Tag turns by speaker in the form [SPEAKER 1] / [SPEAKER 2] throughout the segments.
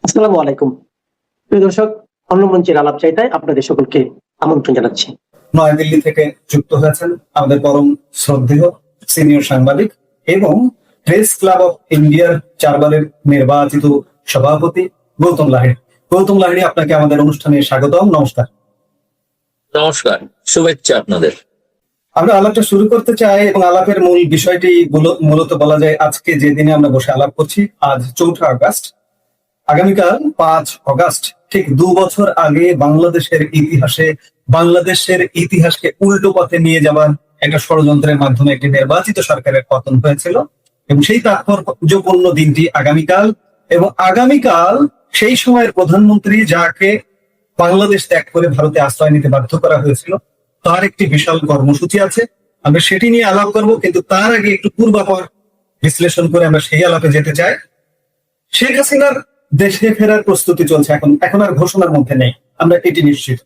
[SPEAKER 1] আসসালামু আলাইকুম। প্রিয় দর্শক, অন্য মঞ্চের আলাপ চাইতায় আপনাদের সকলকে আমন্ত্রণ জানাচ্ছি।
[SPEAKER 2] নয়াদিল্লি থেকে যুক্ত হয়েছেন আমাদের পরম শ্রদ্ধেয় সিনিয়র সাংবাদিক এবং প্রেস ক্লাব অফ ইন্ডিয়ার চারবারের নির্বাচিত সভাপতি গৌতম লাহিড়ী। গৌতম লাহিড়ী, আপনাকে আমাদের অনুষ্ঠানে স্বাগতম। নমস্কার।
[SPEAKER 3] নমস্কার, শুভেচ্ছা আপনাদের।
[SPEAKER 2] আমরা আলাপটা শুরু করতে চাই এবং আলাপের মূল বিষয়টি মূলত বলা যায় আজকে যে দিনে আমরা বসে আলাপ করছি, আজ 4 আগস্ট। আগামীকাল 5 আগস্ট, ঠিক 2 বছর আগে বাংলাদেশের ইতিহাসকে উল্টো পথে নিয়ে যাবার একটা ষড়যন্ত্রের মাধ্যমে একটি নির্বাচিত সরকারের পতন হয়েছিল এবং সেই তাৎপর্যপূর্ণ দিনটি আগামীকাল। এবং আগামীকাল সেই সময়ের প্রধানমন্ত্রী, যাকে বাংলাদেশ ত্যাগ করে ভারতে আশ্রয় নিতে বাধ্য করা হয়েছিল, তার একটি বিশাল কর্মসূচি আছে। আমরা সেটি নিয়ে আলাপ করব, কিন্তু তার আগে একটু পূর্বাপর বিশ্লেষণ করে আমরা সেই আলাপে যেতে চাই। শেখ হাসিনার দেশে ফেরার প্রস্তুতি চলছে, এখন আর ঘোষণার মধ্যে নেই, আমরা এটি নিশ্চিত।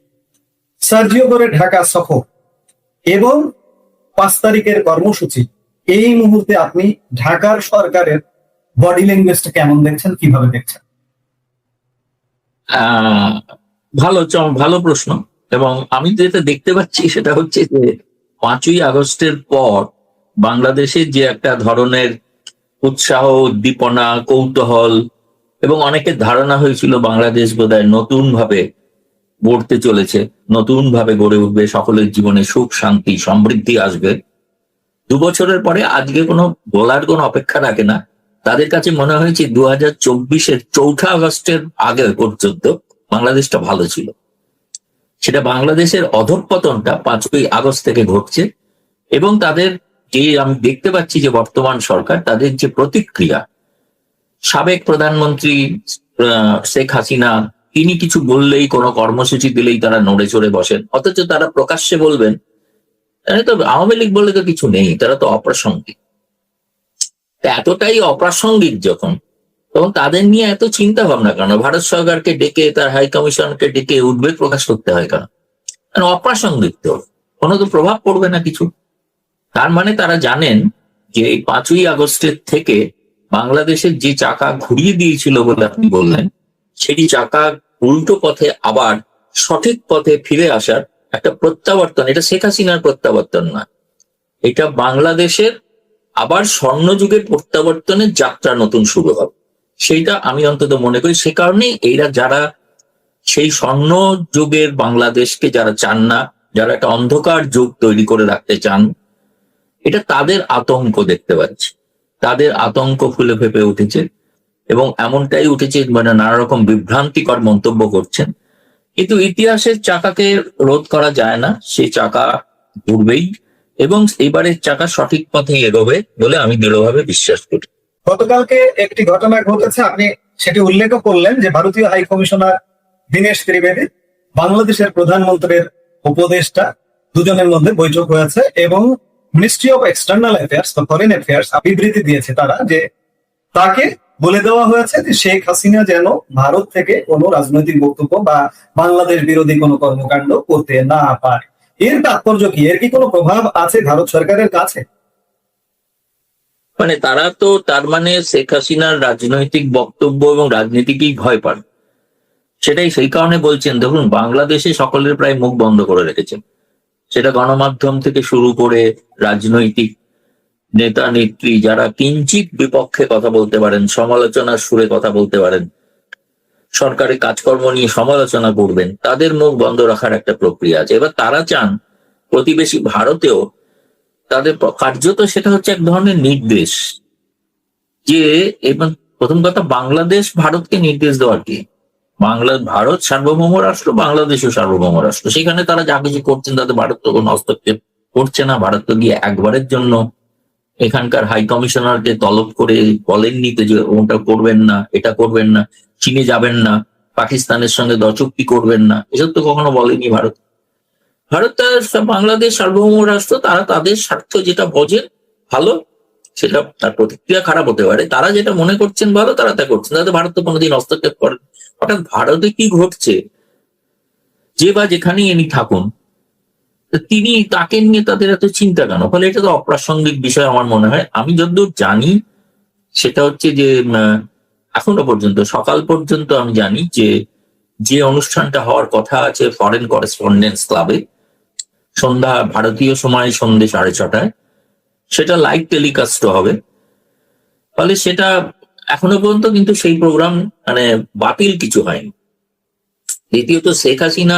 [SPEAKER 2] সার্জিও করে ঢাকা সফর এবং 5 তারিখের কর্মসূচি, এই মুহূর্তে আপনি ঢাকার সরকারের বডি ল্যাঙ্গুয়েজটা কেমন দেখছেন, কিভাবে দেখছেন?
[SPEAKER 3] আহ ভালো প্রশ্ন। এবং আমি যেটা দেখতে পাচ্ছি সেটা হচ্ছে যে 5ই আগস্টের পর বাংলাদেশে যে একটা ধরনের উৎসাহ, উদ্দীপনা, কৌতূহল এবং অনেকের ধারণা হয়েছিল বাংলাদেশ বোধহয় নতুন ভাবে গড়তে চলেছে, নতুন ভাবে গড়ে উঠবে, সকলের জীবনে সুখ, শান্তি, সমৃদ্ধি আসবে। 2 বছরের পরে আজকে কোনো বলার কোনো অপেক্ষা রাখে না। তাদের কাছে মনে হয়েছে 2024-এর 4 আগস্টের আগে পর্যন্ত বাংলাদেশটা ভালো ছিল। সেটা বাংলাদেশের অধঃপতনটা 5ই আগস্ট থেকে ঘটছে। এবং তাদের যে আমি দেখতে পাচ্ছি যে বর্তমান সরকার, তাদের যে প্রতিক্রিয়া, সাবেক প্রধানমন্ত্রী শেখ হাসিনা, তিনি কিছু বললেই, কোনো কর্মসূচি দিলেই তারা নড়ে চড়ে বসেন, অথচ তারা প্রকাশ্যে বলবেন তো আওয়ামী লীগ বলে তো কিছু নেই, তারা তো অপ্রাসঙ্গিক। এতটাই অপ্রাসঙ্গিক যখন, তখন তাদের নিয়ে এত চিন্তা ভাবনা কেন? ভারত সরকারকে ডেকে, তার হাই কমিশনকে ডেকে উদ্বেগ প্রকাশ করতে হয় কেন? কারণ অপ্রাসঙ্গিক তো, কোনো তো প্রভাব পড়বে না কিছু। তার মানে তারা জানেন যে এই 5ই আগস্টের থেকে বাংলাদেশের যে চাকা ঘুরিয়ে দিয়েছিল বলে আপনি বললেন, সেটি চাকা উল্টো পথে আবার সঠিক পথে ফিরে আসার একটা প্রত্যাবর্তন। এটা শেখ হাসিনার প্রত্যাবর্তন না, এটা বাংলাদেশের আবার স্বর্ণযুগের প্রত্যাবর্তনের যাত্রা নতুন শুরু হবে, সেইটা আমি অন্তত মনে করি। সে কারণেই এরা, যারা সেই স্বর্ণ যুগের বাংলাদেশকে যারা চান না, যারা একটা অন্ধকার যুগ তৈরি করে রাখতে চান, এটা তাদের আতঙ্ক দেখতে পাচ্ছি। তাদের আতঙ্ক ফুলে ফেপে উঠেছে এবং এমনটাই উঠেছে, মানে নানা রকম বিভ্রান্তিকর মন্তব্য করছেন। কিন্তু ইতিহাসের চাকাকে রোধ করা যায় না, সেই চাকা ঘুরবেই এবং এবারের চাকা সঠিক পথে এগোবে বলে আমি দৃঢ়ভাবে বিশ্বাস করি।
[SPEAKER 2] গতকালকে একটি ঘটনা ঘটেছে, আপনি সেটি উল্লেখ করলেন, যে ভারতীয় হাই কমিশনার দীনেশ ত্রিবেদী, বাংলাদেশের প্রধানমন্ত্রীর উপদেষ্টা, দুজনের মধ্যে বৈঠক হয়েছে এবং মিনিস্ট্রি অফ এক্সটার্নাল অ্যাফেয়ার্স বা ফরেন অ্যাফেয়ার্স বিবৃতি দিয়েছে তারা, যে তাকে বলে দেওয়া হয়েছে যে শেখ হাসিনা যেন ভারত থেকে কোনো রাজনৈতিক বক্তব্য বা বাংলাদেশ বিরোধী কোনো কর্মকাণ্ড করতে না পারে। এর তাৎপর্য কি? এর কি কোনো প্রভাব আছে ভারত সরকারের কাছে?
[SPEAKER 3] মানে তারা তো, তার মানে শেখ হাসিনার রাজনৈতিক বক্তব্য এবং রাজনীতিকেই ভয় পান, সেটাই সেই কারণে বলছেন। দেখুন, বাংলাদেশে সকলের প্রায় মুখ বন্ধ করে রেখেছেন, সেটা গণমাধ্যম থেকে শুরু করে রাজনৈতিক নেতা নেত্রী, যারা কিঞ্চিত বিপক্ষে কথা বলতে পারেন, সমালোচনার সুরে কথা বলতে পারেন, সরকারের কাজকর্ম নিয়ে সমালোচনা করবেন, তাদের মুখ বন্ধ রাখার একটা প্রক্রিয়া আছে। এবার তারা চান প্রতিবেশী ভারতেও তাদের কার্যত সেটা হচ্ছে এক ধরনের নির্দেশ, যে এবং প্রথম কথা, বাংলাদেশ ভারতকে নির্দেশ দেওয়ার কি? ভারত সার্বভৌম রাষ্ট্র, বাংলাদেশও সার্বভৌম রাষ্ট্র, সেখানে তারা যা কিছু করছেন তাতে ভারত তো কোনো হস্তক্ষেপ করছে না। ভারত তো গিয়ে একবারের জন্য এখানকার হাই কমিশনারকে তলব করে বলেননি তো যে ওটা করবেন না, এটা করবেন না, চীনে যাবেন না, পাকিস্তানের সঙ্গে চুক্তি করবেন না, এসব তো কখনো বলেনি ভারত। ভারত তার বাংলাদেশ সার্বভৌম রাষ্ট্র, তারা তাদের স্বার্থ যেটা বোঝেন ভালো, সেটা তার প্রতিক্রিয়া খারাপ হতে পারে, তারা যেটা মনে করছেন ভালো তারা তা করছেন, তাতে ভারত তো কোনোদিন হস্তক্ষেপ করেন। অর্থাৎ ভারতে কি ঘটছে, যে বা যেখানেই ইনি থাকুন, তিনি, তাকে নিয়ে তাদের এত চিন্তা কেন? ফলে এটা তো অপ্রাসঙ্গিক বিষয় আমার মনে হয়। আমি যতদূর জানি সেটা হচ্ছে যে এখনো পর্যন্ত সকাল পর্যন্ত আমি জানি যে যে অনুষ্ঠানটা হওয়ার কথা আছে ফরেন করেসপন্ডেন্স ক্লাবে সন্ধ্যা ভারতীয় সময় সন্ধ্যে 6:30টায়, সেটা লাইভ টেলিকাস্টও হবে। ফলে সেটা এখনো পর্যন্ত কিন্তু সেই প্রোগ্রাম মানে বাতিল কিছু হয়নি। দ্বিতীয়ত শেখ হাসিনা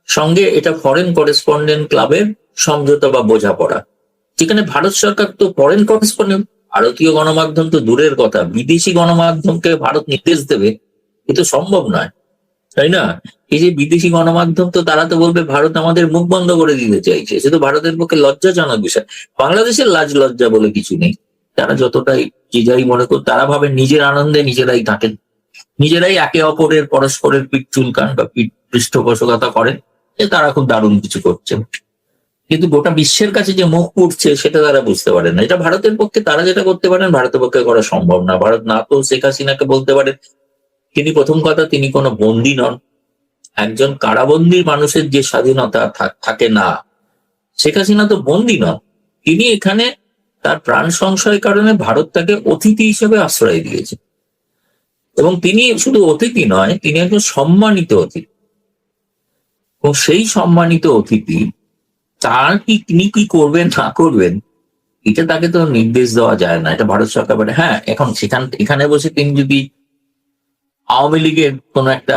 [SPEAKER 3] সঙ্গে এটা ফরেন করেসপন্ডেন্ট ক্লাবের সমঝোতা বা বোঝাপড়া, যেখানে ভারত সরকার তো ফরেন করেসপন্ডেন্ট, ভারতীয় গণমাধ্যম তো দূরের কথা, বিদেশি গণমাধ্যমকে ভারত নির্দেশ দেবে এ তো সম্ভব নয়, তাই না? এই যে বিদেশি গণমাধ্যম তো তারা তো বলবে ভারত আমাদের মুখ বন্ধ করে দিতে চাইছে, সে তো ভারতের পক্ষে লজ্জাজনক বিষয়। বাংলাদেশের লাজ লজ্জা বলে কিছু নেই, তারা যতটাই যে যাই মনে কর, তারা ভাবে নিজের আনন্দে নিজেরাই থাকেন, নিজেরাই একে অপরের পরস্পরের পিঠ চুলকান বা পৃষ্ঠপোষকতা করেন, যে তারা খুব দারুণ কিছু করছেন। কিন্তু গোটা বিশ্বের কাছে যে মুখ পুড়ছে সেটা তারা বুঝতে পারেন না। এটা ভারতের পক্ষে তারা যেটা করতে পারেন ভারতের পক্ষে করা সম্ভব না। ভারত না তো শেখ হাসিনাকে বলতে পারে তিনি, প্রথম কথা তিনি কোনো বন্দী নন, একজন কারাবন্দী মানুষের যে স্বাধীনতা থাকে না, শেখ হাসিনা তো বন্দী নন, তিনি এখানে তার প্রাণ সংশয়ের কারণে ভারত তাকে অতিথি হিসেবে আশ্রয় দিয়েছে, এবং তিনি শুধু অতিথি নয়, তিনি একজন সম্মানিত অতিথি, এবং সেই সম্মানিত অতিথি তার তিনি কি করবেন না করবেন এটা তাকে তো নির্দেশ দেওয়া যায় না, এটা ভারত সরকার বলে। হ্যাঁ, এখন এখানে বসে তিনি যদি আওয়ামী লীগের কোন একটা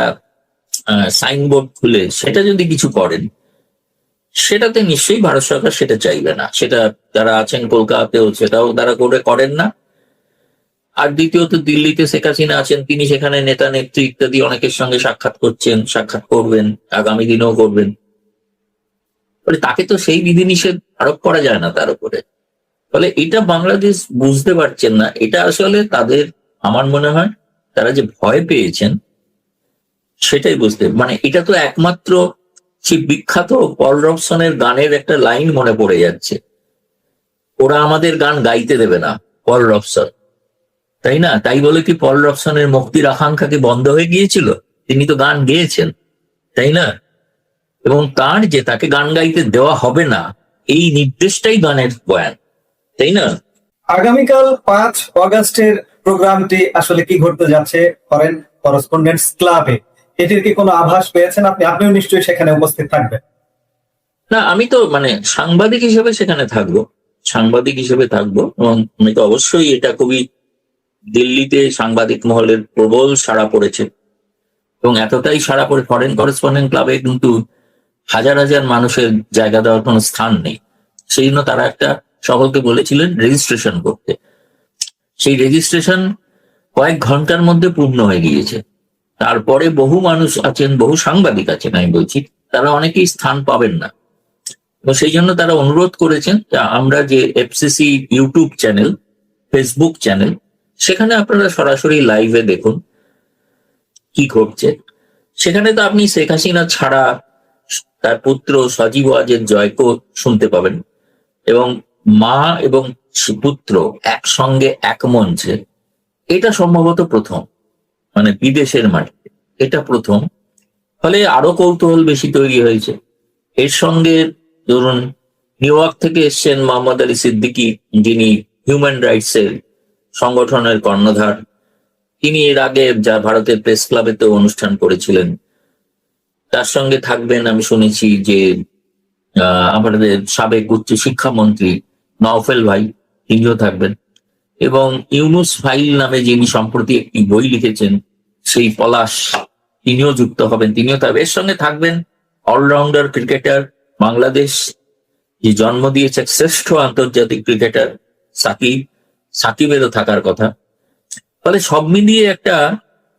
[SPEAKER 3] সাইনবোর্ড খুলে সেটা যদি কিছু করেন, সেটাতে নিশ্চয়ই ভারত সরকার সেটা চাইবে না, সেটা যারা আছেন কলকাতাতেও সেটাও তারা করেন না। আর দ্বিতীয়ত দিল্লিতে শেখ হাসিনা আছেন, তিনি সেখানে নেতা নেত্রী ইত্যাদি অনেকের সঙ্গে সাক্ষাৎ করবেন, আগামী দিনেও করবেন। ফলে তাকে তো সেই বিধিনিষেধ আরোপ করা যায় না তার উপরে। ফলে এটা বাংলাদেশ বুঝতে পারছেন না, এটা আসলে তাদের, আমার মনে হয় তারা যে ভয় পেয়েছেন সেটাই বুঝতে, মানে এটা তো একমাত্র সেই বিখ্যাত পল রবসনের গানের একটা লাইন মনে পড়ে যাচ্ছে, ওরা আমাদের গান গাইতে দেবে না, পল রবসন, তাই না? তাই বলে কি পল রবসনের মুক্তির আকাঙ্ক্ষা কি বন্ধ হয়ে গিয়েছিল? তিনি তো গান গেয়েছেন, তাই না? এবং তার যে তাকে গান গাইতে দেওয়া হবে না এই নির্দেশটাই গানের বয়ান, তাই না?
[SPEAKER 2] আগামীকাল 5 অগাস্টের প্রোগ্রামটি আসলে কি ঘটতে যাচ্ছে ফরেন করেসপন্ডেন্টস ক্লাবে, এটির কি কোনো আভাস পেয়েছেন আপনি? আপনিও নিশ্চয়ই সেখানে উপস্থিত থাকবেন।
[SPEAKER 3] না, আমি তো মানে সাংবাদিক হিসেবে সেখানে থাকবো, এবং আমি তো অবশ্যই, এটা খুবই দিল্লিতে সাংবাদিক মহলের প্রবল সাড়া পড়েছে, এবং এতটাই সাড়া পড়ে ফরেন করেসপন্ডেন্ট ক্লাবে কিন্তু হাজার হাজার মানুষের জায়গা দেওয়ার কোনো স্থান নেই। সেই জন্য তারা একটা সকলকে বলেছিলেন রেজিস্ট্রেশন করতে, সেই রেজিস্ট্রেশন কয়েক ঘন্টার মধ্যে পূর্ণ হয়ে গিয়েছে। তারপরে বহু মানুষ আছেন, বহু সাংবাদিক আছেন, আমি বলছি তারা অনেকেই স্থান পাবেন না, তো সেই জন্য তারা অনুরোধ করেছেন যে আমরা যে FCC YouTube channel, Facebook channel, সেখানে আপনারা সরাসরি লাইভে দেখুন কি ঘটছে। সেখানে তো আপনি শেখ হাসিনা ছাড়া তার পুত্র সজীব ওয়াজেদ জয়কে শুনতে পাবেন, এবং মা এবং পুত্র একসঙ্গে এক মঞ্চে, এটা সম্ভবত প্রথম, মানে বিদেশের মাটিতে এটা প্রথম। ফলে আরো কৌতূহল বেশি তৈরি হয়েছে। এর সঙ্গে ধরুন নিউ ইয়র্ক থেকে এসছেন মোহাম্মদ আলী সিদ্দিকী, যিনি হিউম্যান রাইটস এর সংগঠনের কর্ণধার, তিনি এর আগে যা ভারতের প্রেস ক্লাবেতে অনুষ্ঠান করেছিলেন। তার সঙ্গে থাকবেন আমি শুনেছি যে আমাদের সাবেক উচ্চ শিক্ষামন্ত্রী নওফেল ভাই, তিনিও থাকবেন, এবং ইউনুস ফাইল নামে যিনি সম্প্রতি একটি বই লিখেছেন সেই পলাশ, তিনিও যুক্ত হবেন, তিনিও থাকবেন। এর সঙ্গে থাকবেন অলরাউন্ডার ক্রিকেটার, বাংলাদেশ যে জন্ম দিয়েছে শ্রেষ্ঠ আন্তর্জাতিক ক্রিকেটার সাকিবেরও থাকার কথা। ফলে সব মিলিয়ে একটা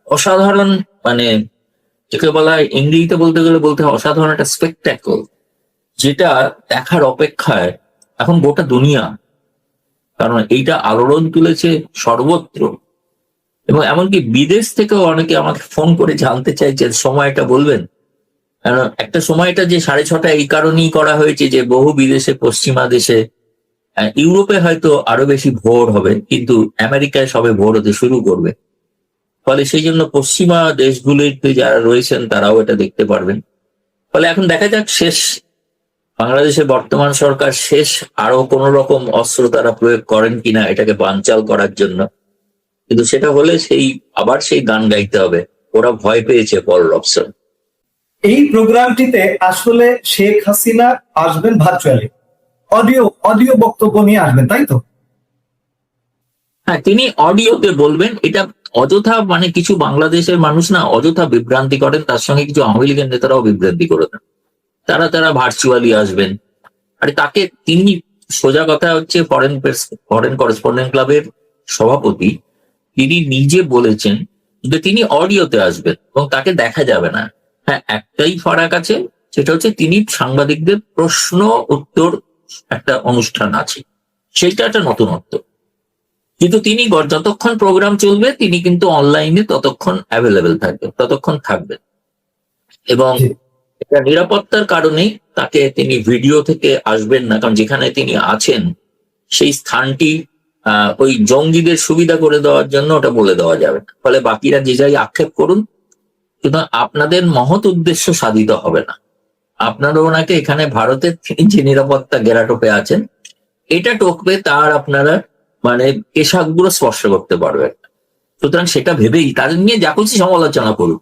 [SPEAKER 3] অসাধারণ, মানে যাকে বলা হয় ইংরেজিতে বলতে হয় অসাধারণ একটা স্পেকট্যাকল, যেটা দেখার অপেক্ষায় এখন গোটা দুনিয়া, কারণ এইটা আলোড়ন তুলেছে সর্বত্র। এবং এমনকি বিদেশ থেকেও অনেকে আমাকে ফোন করে জানতে চাইছে সময়টা বলবেন, কারণ একটা সময়টা যে 6:30 এই কারণেই করা হয়েছে যে বহু বিদেশে, পশ্চিমা দেশে, ইউরোপে হয়তো আরো বেশি ভোর হবে, কিন্তু আমেরিকায় সবে ভোর হতে শুরু করবে। ফলে সেই জন্য পশ্চিমা দেশগুলিতে যারা রয়েছেন তারাও এটা দেখতে পারবেন। ফলে এখন দেখা যাক শেষ বাংলাদেশের বর্তমান সরকার শেষ আরো কোন রকম অস্ত্র তারা প্রয়োগ করেন কিনা এটাকে বানচাল করার জন্য, কিন্তু সেটা হলে আবার সেই গান গাইতে হবে, ওরা ভয় পেয়েছে পল রবসন।
[SPEAKER 2] এই প্রোগ্রামটিতে আসলে শেখ হাসিনা আসবেন ভার্চুয়ালি, অডিও বক্তব্য নিয়ে আসবেন, তাই তো?
[SPEAKER 3] হ্যাঁ, তিনি অডিওতে বলবেন। এটা অযথা মানে কিছু বাংলাদেশের মানুষ না অযথা বিভ্রান্তি করেন, তার সঙ্গে কিছু আওয়ামী লীগের নেতারাও বিভ্রান্তি করে দেন। তারা ভার্চুয়ালি আসবেন। আরে তাকে তিনি, সোজা কথা হচ্ছে, ফরেন করেসপন্ডেন্ট ক্লাবের সভাপতি, তিনি নিজে বলেছেন যে তিনি অডিওতে আসবেন এবং তাকে দেখা যাবে না। হ্যাঁ, একটাই ফারাক আছে, সেটা হচ্ছে তিনি সাংবাদিকদের প্রশ্ন উত্তর একটা অনুষ্ঠান আছে, সেটা একটা নতুনত্ব। কিন্তু তিনি যতক্ষণ প্রোগ্রাম চলবে তিনি কিন্তু অনলাইনে ততক্ষণ অ্যাভেলেবেল থাকবেন, ততক্ষণ থাকবেন। এবং
[SPEAKER 2] জি।
[SPEAKER 3] এটা নিরাপত্তার কারণেই তাকে তিনি ভিডিও থেকে আসবেন না, কারণ যেখানে তিনি আছেন সেই স্থানটি ওই জঙ্গিদের সুবিধা করে দেওয়ার জন্য ওটা বলে দেওয়া যাবে না। ফলে বাকিরা যে যাই আক্ষেপ করুন, সুতরাং আপনাদের মহৎ উদ্দেশ্য সাধিত হবে না। আপনারা ওনাকে এখানে ভারতের তিনি যে নিরাপত্তা গেরাটোপে আছেন এটা টপকে তার আপনারা মানে কেশাকগুলো স্পর্শ করতে পারবেন। সুতরাং সেটা ভেবেই তাদের নিয়ে যা খুশি সমালোচনা করুন।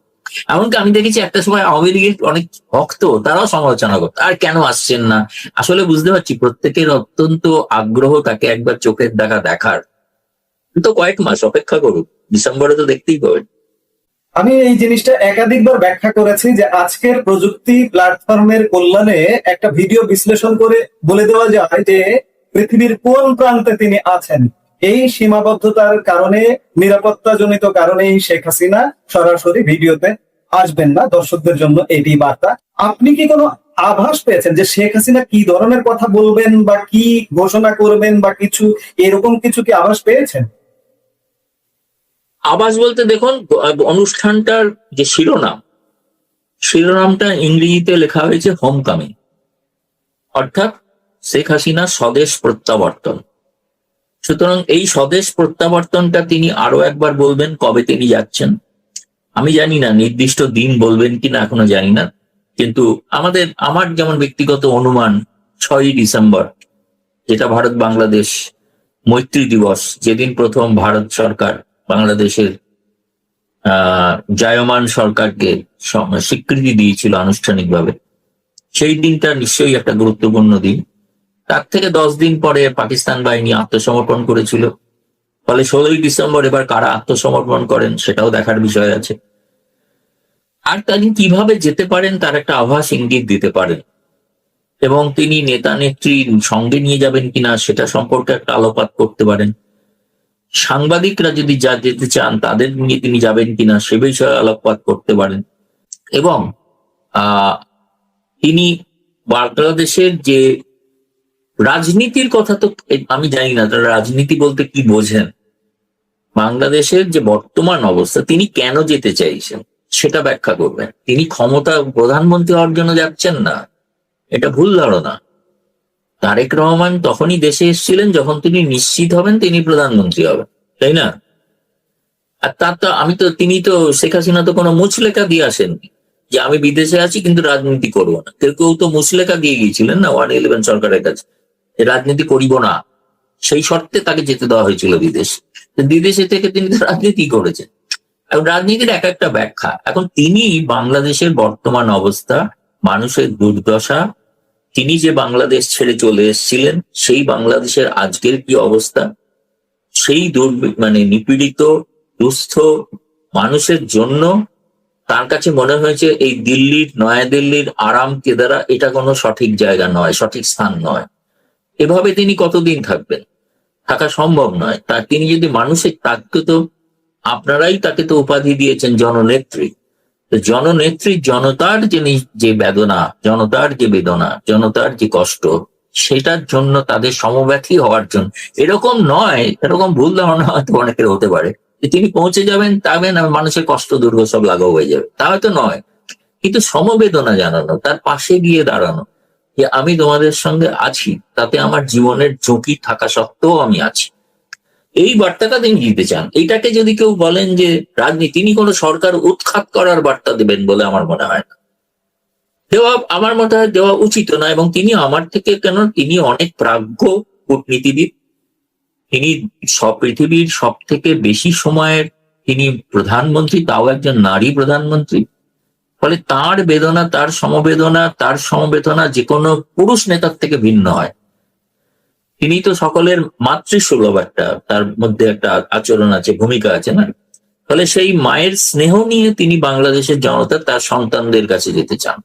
[SPEAKER 3] এমনকি আমি দেখেছি একটা সময় আওয়ামী লীগের অনেক ভক্ত তারাও সমালোচনা করতো, আর কেন আসছেন না। আসলে বুঝতে পারছি প্রত্যেকের অত্যন্ত আগ্রহ তাকে একবার চোখের দেখা দেখার। তো কয়েক মাস অপেক্ষা করুন, ডিসেম্বরে তো দেখতেই পাবেন।
[SPEAKER 2] আমি এই জিনিসটা একাধিকবার ব্যাখ্যা করেছি যে আজকের প্রযুক্তি প্ল্যাটফর্মের কল্যাণে একটা ভিডিও বিশ্লেষণ করে বলে দেওয়া যায় যে পৃথিবীর কোন প্রান্তে তিনি আছেন। এই সীমাবদ্ধতার কারণে, নিরাপত্তাজনিত কারণেই শেখ হাসিনা সরাসরি ভিডিওতে আসবেন না। দর্শকদের জন্য এটি বার্তা। আপনি কি কোনো আভাস পেয়েছেন যে শেখ হাসিনা কি ধরনের কথা বলবেন বা কি ঘোষণা করবেন বা কিছু এরকম কিছু কি আভাস পেয়েছেন?
[SPEAKER 3] আবাস বলতে দেখুন, অনুষ্ঠানটার যে শিরোনামটা ইংরেজিতে লেখা হয়েছে হোম কামিং, অর্থাৎ শেখ হাসিনা স্বদেশ প্রত্যাবর্তন। সুতরাং এই স্বদেশ প্রত্যাবর্তনটা তিনি আরো একবার বলবেন। কবে তিনি যাচ্ছেন আমি জানি না, নির্দিষ্ট দিন বলবেন কিনা এখনো জানি না, কিন্তু আমার যেমন ব্যক্তিগত অনুমান 6ই ডিসেম্বর, যেটা ভারত বাংলাদেশ মৈত্রী দিবস, যেদিন প্রথম ভারত সরকার বাংলাদেশের জায়মান সরকারকে স্বীকৃতি দিয়েছিল আনুষ্ঠানিকভাবে, সেই দিনটা নিশ্চয়ই একটা গুরুত্বপূর্ণ দিন। তার থেকে 10 দিন পরে পাকিস্তান বাহিনী আত্মসমর্পণ করেছিল, ফলে 16ই ডিসেম্বর এবার কারা আত্মসমর্পণ করেন সেটাও দেখার বিষয় আছে। আর তিনি কিভাবে যেতে পারেন তার একটা আভাস ইঙ্গিত দিতে পারেন, এবং তিনি নেতা নেত্রী সঙ্গে নিয়ে যাবেন কিনা সেটা সম্পর্কে একটা আলোকপাত করতে পারেন। সাংবাদিকরা যদি যেতে চান তাদের নিয়ে তিনি যাবেন কিনা সে বিষয়ে আলোকপাত করতে পারেন। এবং তিনি বাংলাদেশের যে রাজনীতির কথা, তো আমি জানি না তারা রাজনীতি বলতে কি বোঝেন, বাংলাদেশের যে বর্তমান অবস্থা তিনি কেন যেতে চাইছেন সেটা ব্যাখ্যা করবেন। তিনি ক্ষমতা প্রধানমন্ত্রী হওয়ার জন্য যাচ্ছেন না, এটা ভুল ধারণা। তারেক রহমান তখনই দেশে এসেছিলেন যখন তিনি নিশ্চিত হবেন তিনি প্রধানমন্ত্রী হবেন, তাই না? আর তিনি তো শেখ হাসিনা তো কোনো মুচলেখা দিয়ে আসেননি যে আমি বিদেশে আছি কিন্তু রাজনীতি করবো না। কেউ তো মুচলেখা দিয়ে গিয়েছিলেন না 111 সরকারের কাছে, রাজনীতি করিব না, সেই শর্তে তাকে যেতে দেওয়া হয়েছিল বিদেশে থেকে তিনি তো রাজনীতি করেছেন। এবং রাজনীতির এক একটা ব্যাখ্যা। এখন তিনি বাংলাদেশের বর্তমান অবস্থা, মানুষের দুর্দশা, তিনি যে বাংলাদেশ ছেড়ে চলে এসেছিলেন সেই বাংলাদেশের আজকের কি অবস্থা, সেই নিপীড়িত দুস্থ মানুষের জন্য তার কাছে মনে হয়েছে এই নয়াদিল্লির আরাম কেদারা এটা কোনো সঠিক জায়গা নয়, সঠিক স্থান নয়। এভাবে তিনি কতদিন থাকবেন? থাকা সম্ভব নয়। তিনি যদি মানুষের, তাকে তো আপনারাই তাকে তো উপাধি দিয়েছেন জননেত্রী। জননেত্রী জনতার যে বেদনা, জনতার যে বেদনা, জনতার যে কষ্ট, সেটার জন্য তাদের সমব্যথী হওয়ার জন্য, এরকম নয়, এরকম ভুল ধারণা হয়তো অনেকের হতে পারে যে তিনি পৌঁছে যাবেন মানুষের কষ্ট দুর্গ সব লাঘব হয়ে যাবে, তা হয়তো নয়। কিন্তু সমবেদনা জানানো, তার পাশে গিয়ে দাঁড়ানো যে আমি তোমাদের সঙ্গে আছি, তাতে আমার জীবনের ঝুঁকি থাকা সত্ত্বেও আমি আছি, এই বার্তাটা তিনি দিতে চান। এইটাকে যদি কেউ বলেন যে রাজনীতি, তিনি কোনো সরকার উৎখাত করার বার্তা দেবেন বলে আমার মনে হয় না, আমার মনে হয় দেওয়া উচিত না। এবং তিনি আমার থেকে, কেন তিনি অনেক প্রাজ্ঞ কূটনীতিবিদ, তিনি পৃথিবীর সব থেকে বেশি সময়ের তিনি প্রধানমন্ত্রী, তাও একজন নারী প্রধানমন্ত্রী। ফলে তার বেদনা, তার সমবেদনা যে কোনো পুরুষ নেতার থেকে ভিন্ন হয়। তিনি তো সকলের মাতৃসুলভ, তার মধ্যে একটা আচরণ আছে, ভূমিকা আছে না? ফলে সেই মায়ের স্নেহ নিয়ে তিনি বাংলাদেশের জনতা তার সন্তানদের কাছে যেতে চান।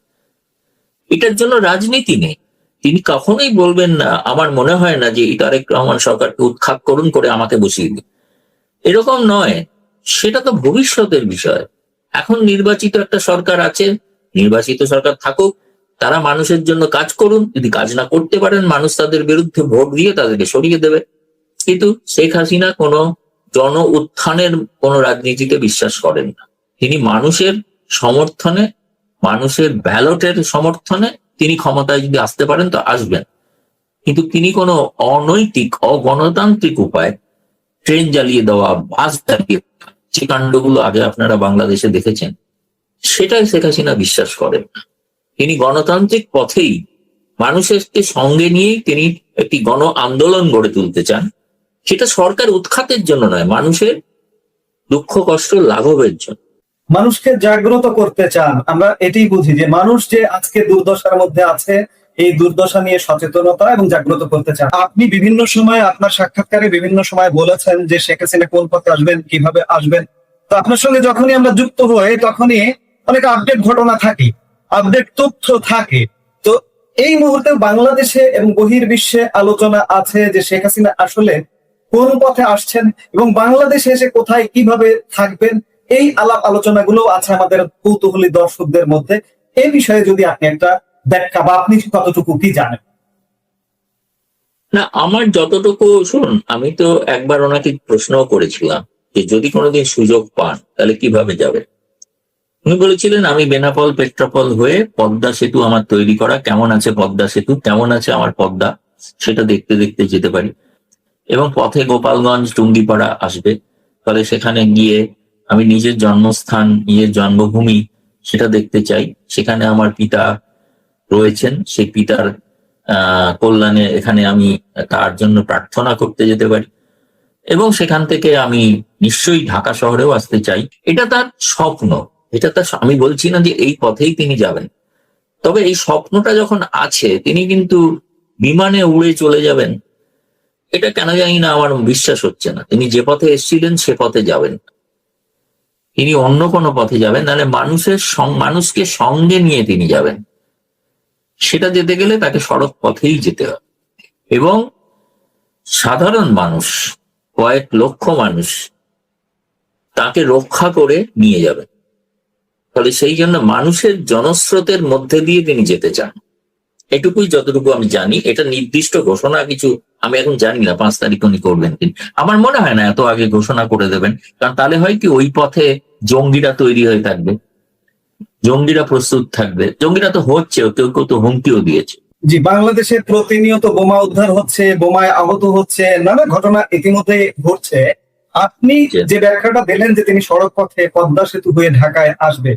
[SPEAKER 3] এটার জন্য রাজনীতি নেই। তিনি কখনোই বলবেন না, আমার মনে হয় না যে এই তারেক রহমান সরকারকে উৎখাত করুন করে আমাকে বসিয়ে দিন, এরকম নয়। সেটা তো ভবিষ্যতের বিষয়। এখন নির্বাচিত একটা সরকার আছে, নির্বাচিত সরকার থাকুক, তারা মানুষের জন্য কাজ করুন। যদি কাজ না করতে পারেন, মানুষ তাদের বিরুদ্ধে ভোট দিয়ে তাদেরকে সরিয়ে দেবে। কিন্তু শেখ হাসিনা কোনো জন উত্থানের কোনো রাজনীতিতে বিশ্বাস করেন না। তিনি মানুষের সমর্থনে, মানুষের ব্যালটের সমর্থনে তিনি ক্ষমতায় যদি আসতে পারেন তো আসবেন, কিন্তু তিনি কোনো অনৈতিক, অগণতান্ত্রিক উপায় ট্রেন জ্বালিয়ে দেওয়া, বাস জ্বালিয়ে দেওয়া, যে কাণ্ডগুলো আগে আপনারা বাংলাদেশে দেখেছেন, সেটাই শেখ হাসিনা বিশ্বাস করেন না। তিনি গণতান্ত্রিক পথেই মানুষকে সঙ্গে নিয়েই তিনি একটি গণ আন্দোলন গড়ে তুলতে চান। সেটা সরকার উৎখাতের জন্য নয়, মানুষের দুঃখ কষ্ট লাঘবের জন্য।
[SPEAKER 2] মানুষকে জাগ্রত করতে চান। আমরা এটাই বুঝি যে মানুষ যে আজকে দুর্দশার মধ্যে আছে, এই দুর্দশা নিয়ে সচেতনতা এবং জাগ্রত করতে চান। আপনি বিভিন্ন সময় আপনার সাক্ষাৎকারে বিভিন্ন সময় বলেছেন যে শেখ হাসিনা কোন পথে আসবেন, কিভাবে আসবেন। তো আপনার সঙ্গে যখনই আমরা যুক্ত হই তখনই অনেক আপডেট ঘটনা থাকে, আপডেট তথ্য থাকে। তো এই মুহূর্তে বাংলাদেশে এবং বহির্বিশ্বে আলোচনা আছে যে শেখ হাসিনা আসলে কোন পথে আসছেন এবং বাংলাদেশে এসে কোথায় কিভাবে থাকবেন, এই আলাপ আলোচনাগুলো আছে আমাদের কৌতূহলী দর্শকদের মধ্যে। এই বিষয়ে যদি আপনি একটা ব্যাখ্যা বা আপনি কতটুকু কি জানেন?
[SPEAKER 3] না, আমার যতটুকু, শুনুন, আমি তো একবার ওনাকে প্রশ্ন করেছিলাম যে যদি কোনোদিন সুযোগ পান তাহলে কিভাবে যাবে। উনি বলেছিলেন, আমি বেনাপোল পেট্রাপোল হয়ে পদ্মা সেতু আমার তৈরি করা, কেমন আছে পদ্মা সেতু, কেমন আছে আমার পদ্মা, সেটা দেখতে দেখতে যেতে পারি। এবং পথে গোপালগঞ্জ, টুঙ্গিপাড়া আসবে। ফলে সেখানে গিয়ে আমি নিজের জন্মস্থান, নিজের জন্মভূমি, সেটা দেখতে চাই। সেখানে আমার পিতা রয়েছেন, সেই পিতার কল্যাণে এখানে আমি তার জন্য প্রার্থনা করতে যেতে পারি। এবং সেখান থেকে আমি নিশ্চয়ই ঢাকা শহরেও আসতে চাই। এটা তার স্বপ্ন, আমি বলছি না যে এই পথেই তিনি যাবেন। তবে এই স্বপ্নটা যখন আছে, তিনি কিন্তু বিমানে উড়ে চলে যাবেন, এটা কেন জানি না, আমার বিশ্বাস হচ্ছে না। তিনি যে পথে এসেছিলেন সে পথে যাবেন, তিনি অন্য কোনো পথে যাবেন। নাহলে মানুষকে সঙ্গে নিয়ে তিনি যাবেন। সেটা যেতে গেলে তাকে সড়ক পথেই যেতে হবে। এবং সাধারণ মানুষ, কয়েক লক্ষ মানুষ তাকে রক্ষা করে নিয়ে যাবেন। ফলে সেই জন্য মানুষের জনস্রোতের মধ্যে দিয়ে তিনি যেতে চান। এটুকুই যতটুকু আমি জানি। এটা নির্দিষ্ট ঘোষণা কিছু আমি এখন জানি না 5 তারিখ উনি করবেন কিনা। আমার মনে হয় না এত আগে ঘোষণা করে দেবেন, কারণ তাহলে হয় কি, ওই পথে জঙ্গিরা তৈরি হয়ে থাকবে, জঙ্গিরা প্রস্তুত থাকবে। জঙ্গিরা তো হচ্ছে, কেউ কেউ তো হুমকিও দিয়েছে।
[SPEAKER 2] জি, বাংলাদেশে প্রতিনিয়ত বোমা উদ্ধার হচ্ছে, বোমায় আহত হচ্ছে, নানা ঘটনা ইতিমধ্যে ঘটছে। আপনি যে ব্যাখ্যাটা দিলেন যে তিনি সড়ক পথে পদ্মা সেতু হয়ে ঢাকায় আসবে,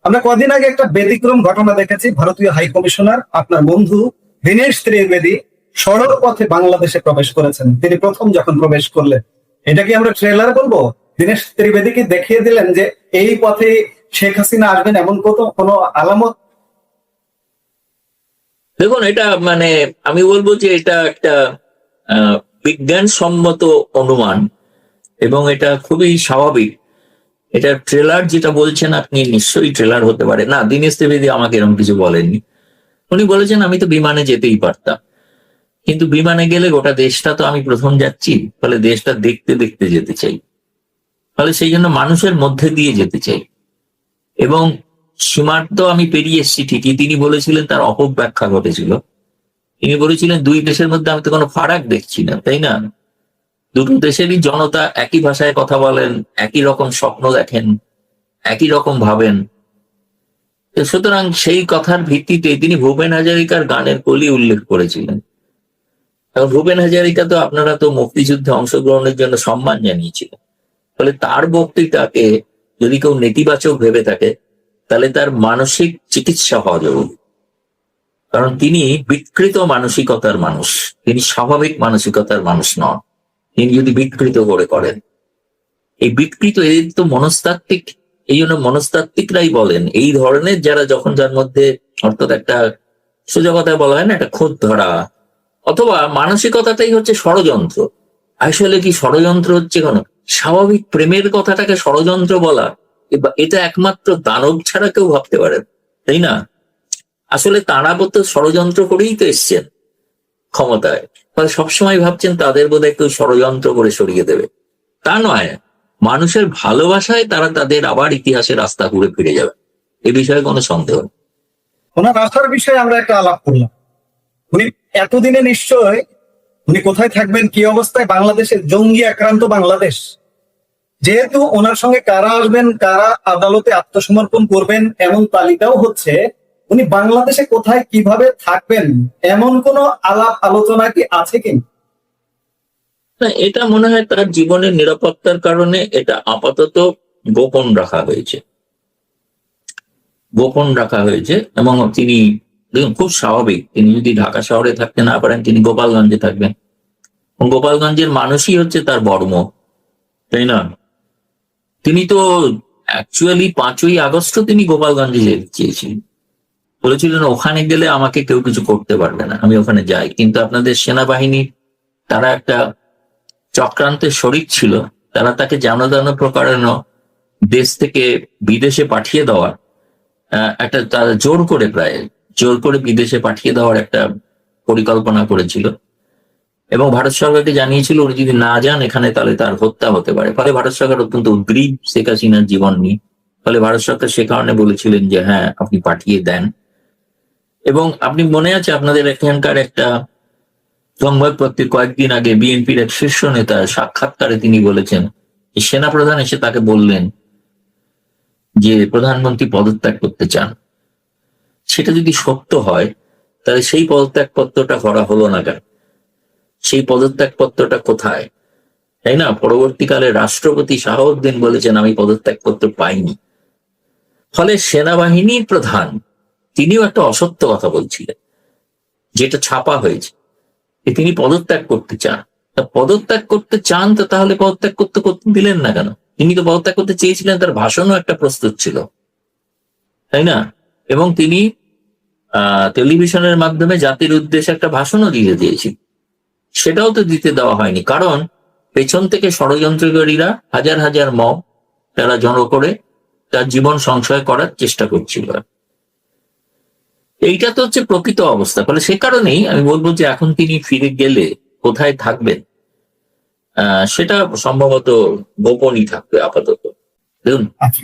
[SPEAKER 2] আমরা কদিন আগে একটা ব্যতিক্রম ঘটনা দেখেছি। ভারতীয় হাই কমিশনার আপনার বন্ধু দীনেশ ত্রিবেদী সড়ক পথে বাংলাদেশে প্রবেশ করেছেন। তিনি প্রথম যখন প্রবেশ করলেন, এটা কি আমরা ট্রেলার বলবো? দীনেশ ত্রিবেদীকে দেখিয়ে দিলেন যে এই পথে শেখ হাসিনা আসবেন, এমন কোনো আলামত?
[SPEAKER 3] দেখুন, এটা আমি বলবো যে এটা একটা বিজ্ঞানসম্মত অনুমান এবং এটা খুবই স্বাভাবিক। এটা ট্রেলার যেটা বলছেন আপনি, নিশ্চয়ই ট্রেলার হতে পারে না। দীনেশ ত্রিবেদী আমাকে এরকম কিছু বলেননি। উনি বলেছেন আমি তো বিমানে যেতেই পারতাম, কিন্তু বিমানে গেলে গোটা দেশটা তো আমি প্রথম যাচ্ছি, ফলে দেশটা দেখতে দেখতে যেতে চাই। ফলে সেই জন্য মানুষের মধ্যে দিয়ে যেতে চাই। এবং সীমান্ত আমি পেরিয়ে এসেছি ঠিকই, তিনি বলেছিলেন তার অপব্যাখ্যা ঘটেছিল। তিনি বলেছিলেন দুই দেশের মধ্যে আমি তো কোনো ফারাক দেখছি না, তাই না? দুটো দেশেরই জনতা একই ভাষায় কথা বলেন, একই রকম স্বপ্ন দেখেন, একই রকম ভাবেন। সুতরাং সেই কথার ভিত্তিতে তিনি ভূপেন হাজারিকার গানের কলি উল্লেখ করেছিলেন। এবং ভূপেন হাজারিকা তো, আপনারা তো মুক্তিযুদ্ধে অংশগ্রহণের জন্য সম্মান জানিয়েছিলেন। ফলে তার বক্তৃতাকে যদি কেউ নেতিবাচক ভেবে থাকে, তাহলে তার মানসিক চিকিৎসা হওয়া জরুরি। কারণ তিনি বিকৃত মানসিকতার মানুষ, তিনি স্বাভাবিক মানসিকতার মানুষ নন। তিনি যদি বিকৃত করেন, এই বিকৃত এই তো মনস্তাত্ত্বিক, এই জন্য মনস্তাত্ত্বিকরাই বলেন এই ধরনের যারা যখন যার মধ্যে অর্থাৎ একটা সোজা কথায় বলা হয় না, একটা খুঁত ধরা অথবা মানসিকতাটাই হচ্ছে ষড়যন্ত্র। আসলে কি ষড়যন্ত্র হচ্ছে কেন? স্বাভাবিক প্রেমের কথাটাকে ষড়যন্ত্র বলা, এটা একমাত্র দানব ছাড়া কেউ ভাবতে পারে, তাই না? আসলে তারা তো ষড়যন্ত্র করেই তো এসছেন ক্ষমতায়, ফলে সবসময় ভাবছেন তাদের বোধহয় কেউ ষড়যন্ত্র করে সরিয়ে দেবে। তা নয়, মানুষের ভালোবাসায় তারা তাদের আবার ইতিহাসের রাস্তা ঘুরে ফিরে যাবে, এ বিষয়ে কোনো সন্দেহ নেই।
[SPEAKER 2] ওনার আসার বিষয়ে আমরা একটা আলাপ করলাম। উনি এতদিনে নিশ্চয় উনি কোথায় থাকবেন, কি অবস্থায়, বাংলাদেশের জঙ্গি আক্রান্ত বাংলাদেশ, যেহেতু ওনার সঙ্গে কারা আসবেন, কারা আদালতে আত্মসমর্পণ করবেন এমন তালিকাও হচ্ছে, উনি বাংলাদেশে কোথায় কিভাবে থাকবেন এমন কোন আলাপ আলোচনা কি আছে কি?
[SPEAKER 3] না, এটা মনে হয় তার জীবনের নিরাপত্তার কারণে এটা আপাতত গোপন রাখা হয়েছে, এবং তিনি দেখুন খুব স্বাভাবিক, তিনি যদি ঢাকা শহরে থাকতে না পারেন তিনি গোপালগঞ্জে থাকবেন। গোপালগঞ্জের মানুষই হচ্ছে তার বর্ম, তাই না? তিনি তো অ্যাকচুয়ালি 5ই আগস্ট তিনি গোপালগঞ্জে যেতে চেয়েছিলেন, বলেছিলেন ওখানে গেলে আমাকে কেউ কিছু করতে পারবে না, আমি ওখানে যাই। কিন্তু আপনাদের সেনাবাহিনী তারা একটা চক্রান্তের শরিক ছিল, তারা তাকে যেন প্রকারেণ দেশ থেকে বিদেশে পাঠিয়ে দেওয়ার একটা, তারা জোর করে বিদেশে পাঠিয়ে দেওয়ার একটা পরিকল্পনা করেছিল, এবং ভারত সরকারকে জানিয়েছিল উনি যদি না যান এখানে তাহলে তার হত্যা হতে পারে। ফলে ভারত সরকার অত্যন্ত উদ্গ্রীব শেখ হাসিনার জীবন নিয়ে, ফলে ভারত সরকার সে কারণে বলেছিলেন যে হ্যাঁ আপনি পাঠিয়ে দেন। এবং আপনি মনে আছে আপনাদের এখানকার একটা সংবাদপত্রে কয়েকদিন আগে বিএনপির এক শীর্ষ নেতা সাক্ষাৎকারে তিনি বলেছেন যে সেনাপ্রধান এসে তাকে বললেন যে প্রধানমন্ত্রী পদত্যাগ করতে চান। সেটা যদি সত্য হয় তাহলে সেই পদত্যাগ পত্রটা করা হলো না কেন? সেই পদত্যাগ পত্রটা কোথায়, তাই না? পরবর্তীকালে রাষ্ট্রপতি শাহাবুদ্দিন বলেছেন আমি পদত্যাগ পত্র পাইনি। ফলে সেনাবাহিনীর প্রধান তিনিও একটা অসত্য কথা বলছিলেন, যেটা ছাপা হয়েছে, তিনি পদত্যাগ করতে চান। তা পদত্যাগ করতে চান তো তাহলে পদত্যাগ করতে দিলেন না কেন? তিনি তো পদত্যাগ করতে চেয়েছিলেন, তার ভাষণও একটা প্রস্তুত ছিল, তাই না? এবং তিনি টেলিভিশনের মাধ্যমে জাতির উদ্দেশ্যে একটা ভাষণও দিয়ে দিয়েছিলেন, সেটাও তো দিতে দেওয়া হয়নি। কারণ পেছন থেকে ষড়যন্ত্রকারীরা হাজার হাজার মব তারা জড়ো করে তার জীবন সংশয় করার চেষ্টা করছিল। এইটা তো হচ্ছে প্রকৃত অবস্থা। ফলে সে কারণেই আমি বলবো যে এখন তিনি ফিরে গেলে কোথায় থাকবেন সেটা সম্ভবত গোপনই থাকবে আপাতত। দেখুন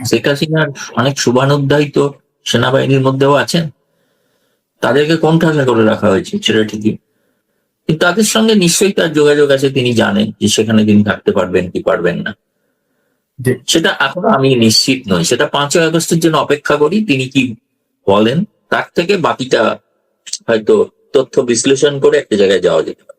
[SPEAKER 3] শেখ হাসিনার অনেক শুভানুধ্যায়ী তো সেনাবাহিনীর মধ্যেও আছেন, তাদেরকে কোণঠাসা করে রাখা হয়েছে সেটা ঠিকই, কিন্তু তাদের সঙ্গে নিশ্চয়ই তার যোগাযোগ আছে, তিনি জানেন যে সেখানে তিনি থাকতে পারবেন কি পারবেন না, সেটা এখনো আমি নিশ্চিত নই। সেটা 5ই আগস্টের জন্য অপেক্ষা করি, তিনি কি বলেন, তার থেকে বাকিটা হয়তো তথ্য বিশ্লেষণ করে একটা জায়গায় যাওয়া যেতে পারে।